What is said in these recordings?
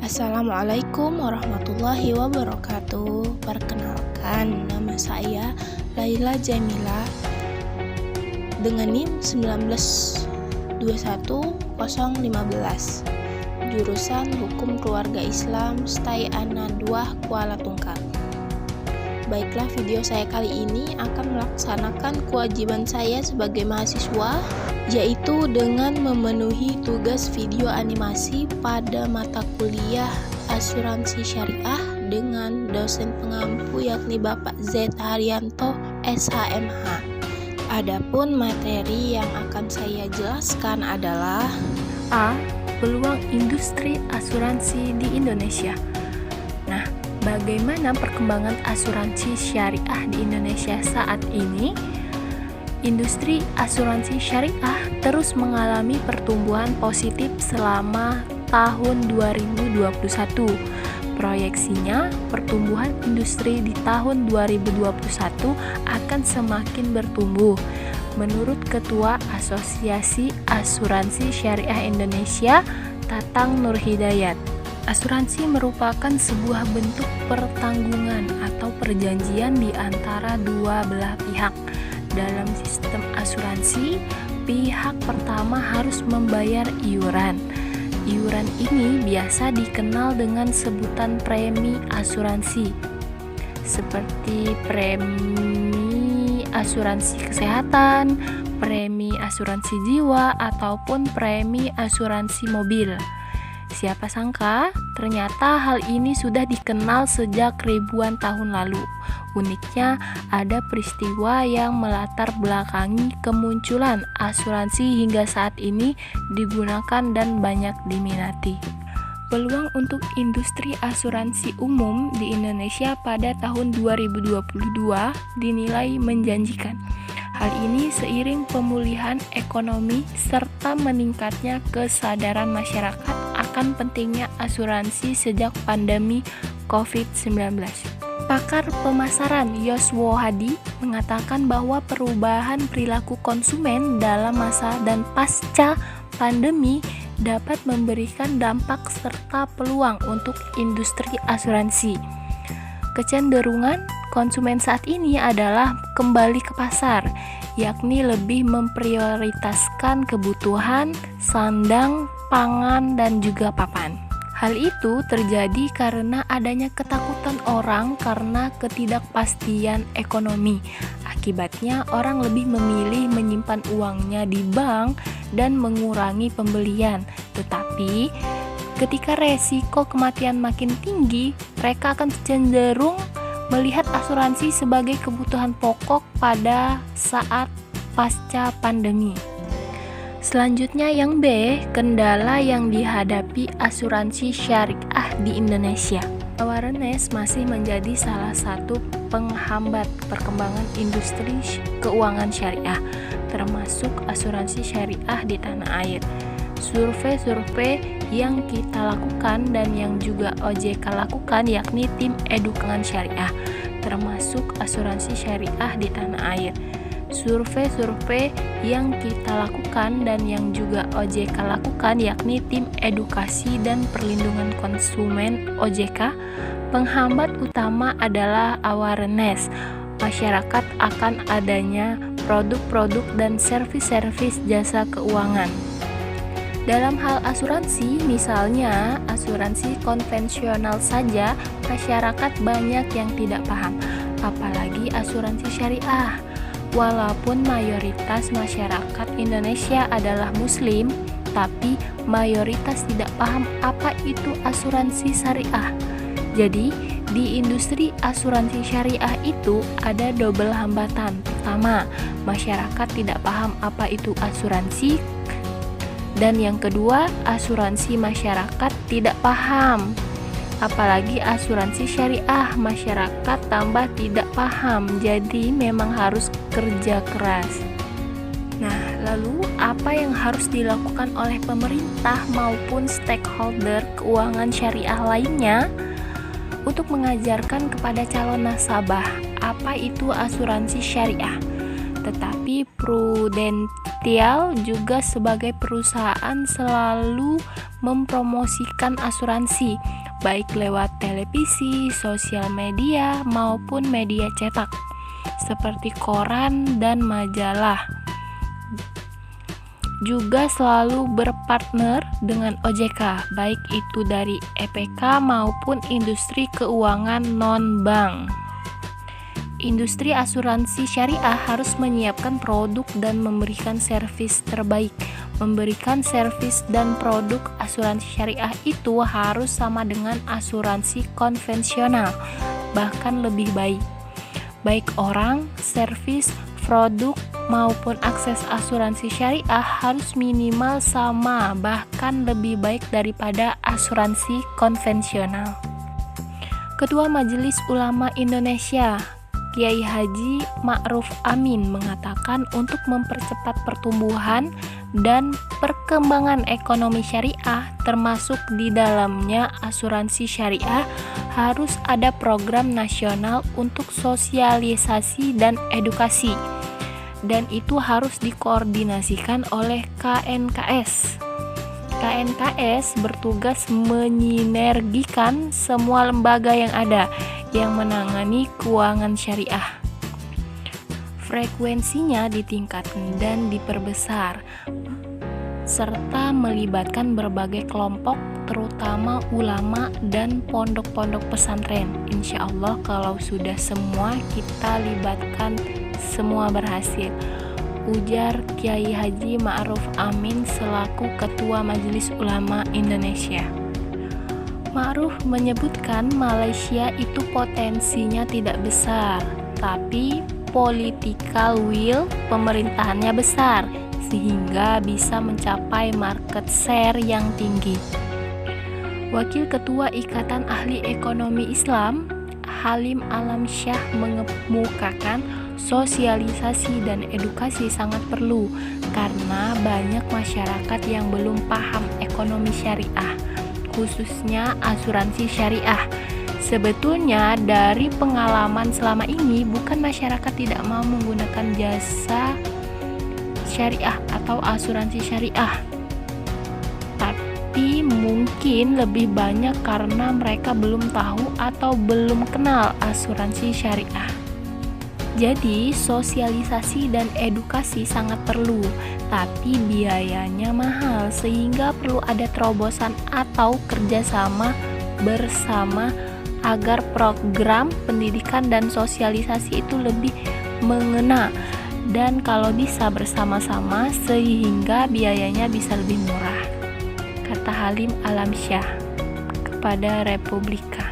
Assalamualaikum warahmatullahi wabarakatuh. Perkenalkan, nama saya Laila Jamila dengan NIM 1921015, jurusan Hukum Keluarga Islam STAI Ana 2 Kuala Tungkal. Baiklah, video saya kali ini akan melaksanakan kewajiban saya sebagai mahasiswa, yaitu dengan memenuhi tugas video animasi pada mata kuliah Asuransi Syariah dengan dosen pengampu yakni Bapak Z. Haryanto SHMH. Adapun materi yang akan saya jelaskan adalah A. Peluang industri asuransi di Indonesia. Nah, bagaimana perkembangan asuransi syariah di Indonesia saat ini? Industri asuransi syariah terus mengalami pertumbuhan positif selama tahun 2021. Proyeksinya, pertumbuhan industri di tahun 2021 akan semakin bertumbuh. Menurut Ketua Asosiasi Asuransi Syariah Indonesia, Tatang Nur Hidayat, asuransi merupakan sebuah bentuk pertanggungan atau perjanjian di antara dua belah pihak. Dalam sistem asuransi, pihak pertama harus membayar iuran. Iuran ini biasa dikenal dengan sebutan premi asuransi, seperti premi asuransi kesehatan, premi asuransi jiwa, ataupun premi asuransi mobil. Siapa sangka, ternyata hal ini sudah dikenal sejak ribuan tahun lalu. Uniknya, ada peristiwa yang melatar belakangi kemunculan asuransi hingga saat ini digunakan dan banyak diminati. Peluang untuk industri asuransi umum di Indonesia pada tahun 2022 dinilai menjanjikan. Hal ini seiring pemulihan ekonomi serta meningkatnya kesadaran masyarakat akan pentingnya asuransi sejak pandemi COVID-19. Pakar pemasaran Yoswo Hadi mengatakan bahwa perubahan perilaku konsumen dalam masa dan pasca pandemi dapat memberikan dampak serta peluang untuk industri asuransi. Kecenderungan konsumen saat ini adalah kembali ke pasar, yakni lebih memprioritaskan kebutuhan sandang, pangan, dan juga papan. Hal itu terjadi karena adanya ketakutan orang karena ketidakpastian ekonomi. Akibatnya, orang lebih memilih menyimpan uangnya di bank dan mengurangi pembelian. Tetapi, ketika resiko kematian makin tinggi, mereka akan cenderung melihat asuransi sebagai kebutuhan pokok pada saat pasca pandemi. Selanjutnya yang B, kendala yang dihadapi asuransi syariah di Indonesia. Awareness masih menjadi salah satu penghambat perkembangan industri keuangan syariah, termasuk asuransi syariah di tanah air. Survei-survei yang kita lakukan dan yang juga OJK lakukan yakni tim edukangan syariah, termasuk asuransi syariah di tanah air. Survei-survei yang kita lakukan dan yang juga OJK lakukan yakni tim edukasi dan perlindungan konsumen OJK, penghambat utama adalah awareness masyarakat akan adanya produk-produk dan servis-servis jasa keuangan. Dalam hal asuransi, misalnya asuransi konvensional saja, masyarakat banyak yang tidak paham, apalagi asuransi syariah. Walaupun mayoritas masyarakat Indonesia adalah Muslim, tapi mayoritas tidak paham apa itu asuransi syariah. Jadi, di industri asuransi syariah itu ada double hambatan. Pertama, masyarakat tidak paham apa itu asuransi. Dan yang kedua, asuransi masyarakat tidak paham. Apalagi asuransi syariah, masyarakat tambah tidak paham. Jadi memang harus kerja keras. Nah, lalu apa yang harus dilakukan oleh pemerintah maupun stakeholder keuangan syariah lainnya untuk mengajarkan kepada calon nasabah apa itu asuransi syariah, tetapi retail juga sebagai perusahaan selalu mempromosikan asuransi, baik lewat televisi, sosial media, maupun media cetak, seperti koran dan majalah. Juga selalu berpartner dengan OJK, baik itu dari EPK maupun industri keuangan non-bank. Industri asuransi syariah harus menyiapkan produk dan memberikan servis terbaik. Memberikan servis dan produk asuransi syariah itu harus sama dengan asuransi konvensional, bahkan lebih baik. Baik orang, servis, produk, maupun akses asuransi syariah harus minimal sama, bahkan lebih baik daripada asuransi konvensional. Ketua Majelis Ulama Indonesia, Kiai Haji Ma'ruf Amin, mengatakan untuk mempercepat pertumbuhan dan perkembangan ekonomi syariah, termasuk di dalamnya asuransi syariah, harus ada program nasional untuk sosialisasi dan edukasi, dan itu harus dikoordinasikan oleh KNKS. KNKS bertugas menyinergikan semua lembaga yang ada yang menangani keuangan syariah. Frekuensinya ditingkatkan dan diperbesar, serta melibatkan berbagai kelompok, terutama ulama dan pondok-pondok pesantren. Insya Allah kalau sudah semua kita libatkan, semua berhasil, ujar Kiai Haji Ma'ruf Amin selaku Ketua Majelis Ulama Indonesia. Ma'ruf menyebutkan Malaysia itu potensinya tidak besar, tapi political will pemerintahannya besar, sehingga bisa mencapai market share yang tinggi. Wakil Ketua Ikatan Ahli Ekonomi Islam, Halim Alamsyah, mengemukakan sosialisasi dan edukasi sangat perlu karena banyak masyarakat yang belum paham ekonomi syariah, khususnya asuransi syariah. Sebetulnya dari pengalaman selama ini, bukan masyarakat tidak mau menggunakan jasa syariah atau asuransi syariah, tapi mungkin lebih banyak karena mereka belum tahu atau belum kenal asuransi syariah. Jadi sosialisasi dan edukasi sangat perlu, tapi biayanya mahal, sehingga perlu ada terobosan atau kerjasama bersama agar program pendidikan dan sosialisasi itu lebih mengena, dan kalau bisa bersama-sama sehingga biayanya bisa lebih murah, kata Halim Alamsyah kepada Republika.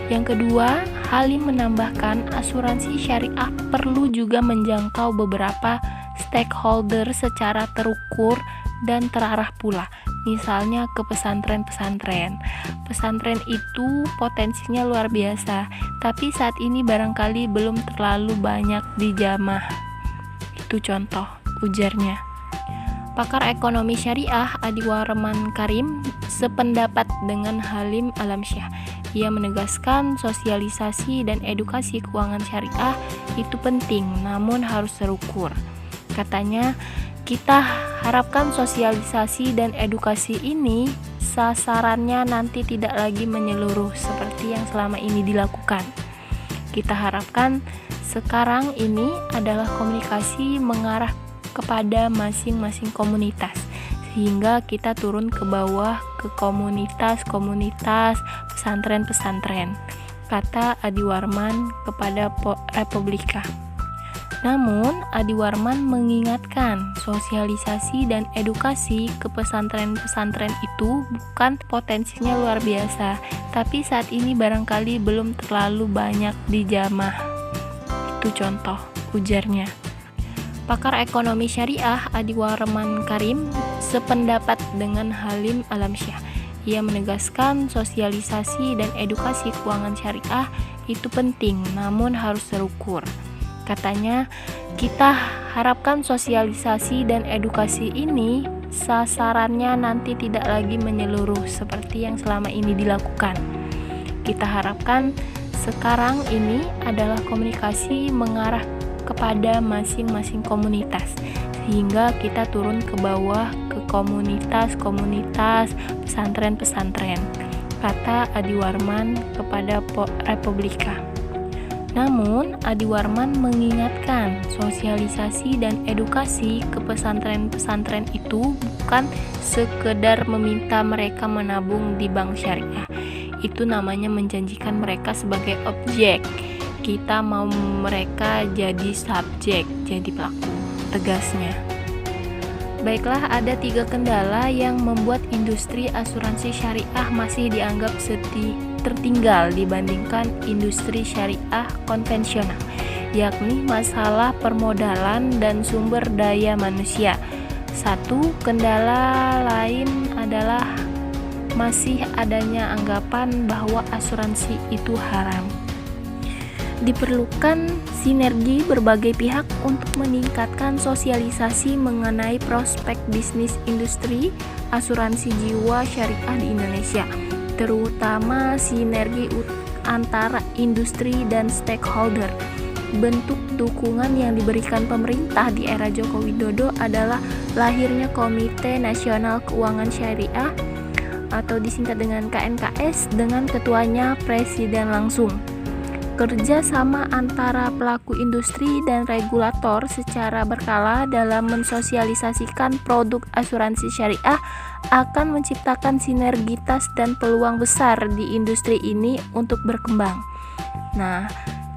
Yang kedua, Halim menambahkan asuransi syariah perlu juga menjangkau beberapa stakeholder secara terukur dan terarah pula, misalnya ke pesantren-pesantren. Pesantren itu potensinya luar biasa, tapi saat ini barangkali belum terlalu banyak dijamah. Itu contoh, ujarnya. Pakar ekonomi syariah Adiwarman Karim sependapat dengan Halim Alamsyah. Ia menegaskan sosialisasi dan edukasi keuangan syariah itu penting, namun harus terukur. Katanya, kita harapkan sosialisasi dan edukasi ini sasarannya nanti tidak lagi menyeluruh seperti yang selama ini dilakukan. Kita harapkan sekarang ini adalah komunikasi mengarah kepada masing-masing komunitas, sehingga kita turun ke bawah ke komunitas-komunitas pesantren-pesantren, kata Adiwarman kepada Republika. Namun, Adiwarman mengingatkan sosialisasi dan edukasi ke pesantren-pesantren itu bukan potensinya luar biasa, tapi saat ini barangkali belum terlalu banyak dijamah. Itu contoh, ujarnya. Pakar ekonomi syariah Adiwarman Karim sependapat dengan Halim Alamsyah. Ia menegaskan sosialisasi dan edukasi keuangan syariah itu penting, namun harus terukur. Katanya, kita harapkan sosialisasi dan edukasi ini sasarannya nanti tidak lagi menyeluruh seperti yang selama ini dilakukan. Kita harapkan sekarang ini adalah komunikasi mengarah kepada masing-masing komunitas, hingga kita turun ke bawah ke komunitas-komunitas pesantren-pesantren, kata Adi Warman kepada Republika. Namun, Adi Warman mengingatkan sosialisasi dan edukasi ke pesantren-pesantren itu bukan sekedar meminta mereka menabung di bank syariah. Itu namanya menjanjikan mereka sebagai objek. Kita mau mereka jadi subjek, jadi pelaku, tegasnya. Baiklah, ada 3 kendala yang membuat industri asuransi syariah masih dianggap tertinggal dibandingkan industri syariah konvensional, yakni masalah permodalan dan sumber daya manusia. 1. Kendala lain adalah masih adanya anggapan bahwa asuransi itu haram. Diperlukan sinergi berbagai pihak untuk meningkatkan sosialisasi mengenai prospek bisnis industri asuransi jiwa syariah di Indonesia, terutama sinergi antara industri dan stakeholder. Bentuk dukungan yang diberikan pemerintah di era Joko Widodo adalah lahirnya Komite Nasional Keuangan Syariah atau disingkat dengan KNKS dengan ketuanya Presiden langsung. Kerja sama antara pelaku industri dan regulator secara berkala dalam mensosialisasikan produk asuransi syariah akan menciptakan sinergitas dan peluang besar di industri ini untuk berkembang. Nah,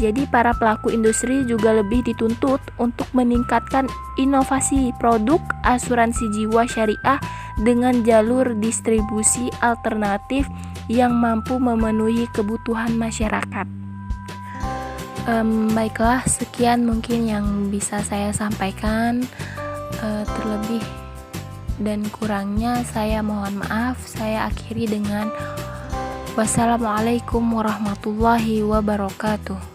jadi para pelaku industri juga lebih dituntut untuk meningkatkan inovasi produk asuransi jiwa syariah dengan jalur distribusi alternatif yang mampu memenuhi kebutuhan masyarakat. Baiklah, sekian mungkin yang bisa saya sampaikan. Terlebih dan kurangnya saya mohon maaf. Saya akhiri dengan wassalamualaikum warahmatullahi wabarakatuh.